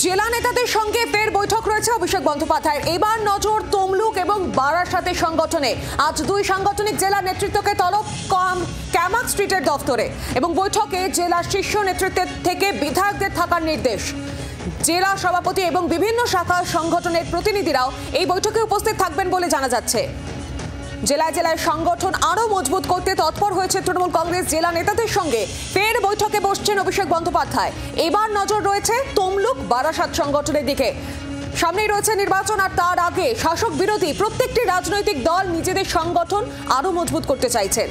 জেলা নেতাদের সঙ্গে ফের বৈঠক রয়েছে অভিষেক বন্দ্যোপাধ্যায়ের। এবার নজর তমলুক এবং বারাসাতের সংগঠনে। আজ দুই সাংগঠনিক জেলা নেতৃত্বকে তলব ক্যামাক স্ট্রিটের দফতরে এবং বৈঠকে জেলার শীর্ষ নেতৃত্বের থেকে বিধায়কদের থাকার নির্দেশ। জেলা সভাপতি এবং বিভিন্ন শাখা সংগঠনের প্রতিনিধিরাও এই বৈঠকে উপস্থিত থাকবেন বলে জানা যাচ্ছে। জেলায় জেলায় সংগঠন আরো মজবুত করতে তৎপর হয়েছে তৃণমূল কংগ্রেস। জেলা নেতাদের সঙ্গে ফের বৈঠকে বসছেন অভিষেক বন্দ্যোপাধ্যায়। এবার নজর রয়েছে তমলুক বারাসাত সংগঠনের দিকে। সামনেই রয়েছে নির্বাচন, আর তার আগে শাসক বিরোধী প্রত্যেকটি রাজনৈতিক দল নিজেদের সংগঠন আরো মজবুত করতে চাইছেন।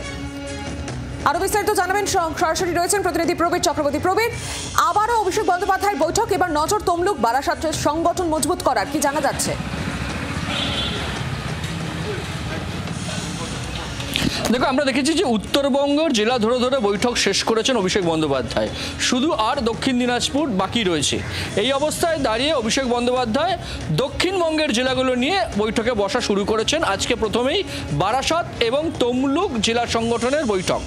আরো বিস্তারিত জানাবেন, সরাসরি রয়েছেন প্রতিনিধি প্রবীর চক্রবর্তী। প্রবীর, আবারও অভিষেক বন্দ্যোপাধ্যায়ের বৈঠক, এবার নজর তমলুক বারাসাতের সংগঠন মজবুত করার, কি জানা যাচ্ছে? দেখো, আমরা দেখেছি যে উত্তরবঙ্গের জেলা ধরে ধরে বৈঠক শেষ করেছেন অভিষেক বন্দ্যোপাধ্যায়। শুধু আর দক্ষিণ দিনাজপুর বাকি রয়েছে। এই অবস্থায় দাঁড়িয়ে অভিষেক বন্দ্যোপাধ্যায় দক্ষিণবঙ্গের জেলাগুলো নিয়ে বৈঠকে বসা শুরু করেছেন। আজকে প্রথমেই বারাসাত এবং তমলুক জেলা সংগঠনের বৈঠক।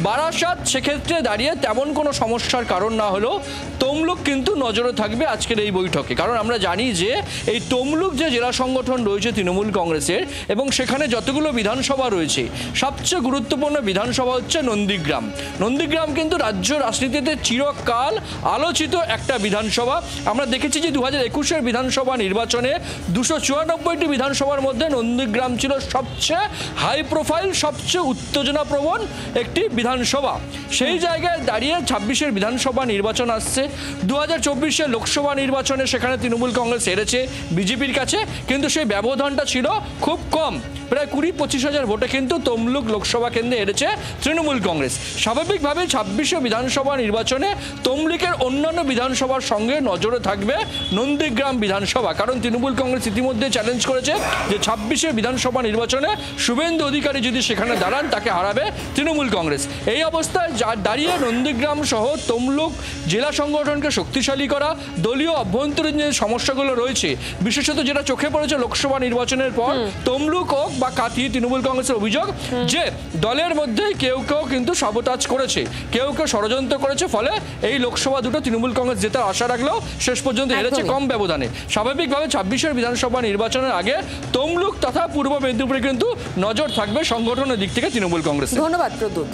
বারাসাত সেক্ষেত্রে দাঁড়িয়ে তেমন কোনো সমস্যার কারণ না হলেও তমলুক কিন্তু নজরে থাকবে আজকের এই বৈঠকে। কারণ আমরা জানি যে এই তমলুক যে জেলা সংগঠন রয়েছে তৃণমূল কংগ্রেসের, এবং সেখানে যতগুলো বিধানসভা রয়েছে সবচেয়ে গুরুত্বপূর্ণ বিধানসভা হচ্ছে নন্দীগ্রাম। নন্দীগ্রাম কিন্তু রাজ্য রাজনীতিতে চিরকাল আলোচিত একটা বিধানসভা। আমরা দেখেছি যে 2021-এর বিধানসভা নির্বাচনে 294টি বিধানসভার মধ্যে নন্দীগ্রাম ছিল সবচেয়ে হাই প্রোফাইল, সবচেয়ে উত্তেজনাপ্রবণ একটি বিধানসভা। সেই জায়গায় দাঁড়িয়ে 26-এর বিধানসভা নির্বাচন আসছে। 2024-এর লোকসভা নির্বাচনে সেখানে তৃণমূল কংগ্রেস হেরেছে বিজেপির কাছে, কিন্তু সেই ব্যবধানটা ছিল খুব কম, প্রায় 20-25 হাজার ভোটে কিন্তু তমলুক লোকসভা কেন্দ্রে হেরেছে তৃণমূল কংগ্রেস। স্বাভাবিকভাবে 26 বিধানসভা নির্বাচনে তমলুকের অন্যান্য বিধানসভার সঙ্গে নজরে থাকবে নন্দীগ্রাম বিধানসভা। কারণ তৃণমূল কংগ্রেস ইতিমধ্যে চ্যালেঞ্জ করেছে যে 26 বিধানসভা নির্বাচনে শুভেন্দু অধিকারী যদি সেখানে দাঁড়ান তাকে হারাবে তৃণমূল কংগ্রেস। এই অবস্থায় দাঁড়িয়ে নন্দীগ্রাম সহ তমলুক জেলা সংগঠনকে শক্তিশালী করা, দলীয় অভ্যন্তরীণ যে সমস্যাগুলো রয়েছে, বিশেষত যেটা চোখে পড়েছে লোকসভা নির্বাচনের পর, তমলুক হোক বা কাতি, তৃণমূল কংগ্রেসের অভিযোগ যে দলের মধ্যেই কেউ কেউ কিন্তু সাবোটাজ করেছে, কেউ কেউ ষড়যন্ত্র করেছে, ফলে এই লোকসভা দুটো তৃণমূল কংগ্রেস জেতার আশা রাখলেও শেষ পর্যন্ত হেরেছে কম ব্যবধানে। স্বাভাবিকভাবে 26-এর বিধানসভা নির্বাচনের আগে তমলুক তথা পূর্ব মেদিনীপুরে কিন্তু নজর থাকবে সংগঠনের দিক থেকে তৃণমূল কংগ্রেস। ধন্যবাদ প্রদ্যুৎ।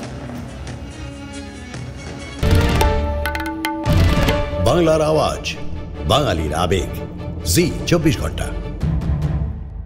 বাংলার আওয়াজ, বাঙালির আবেগ, জি 24 ঘন্টা।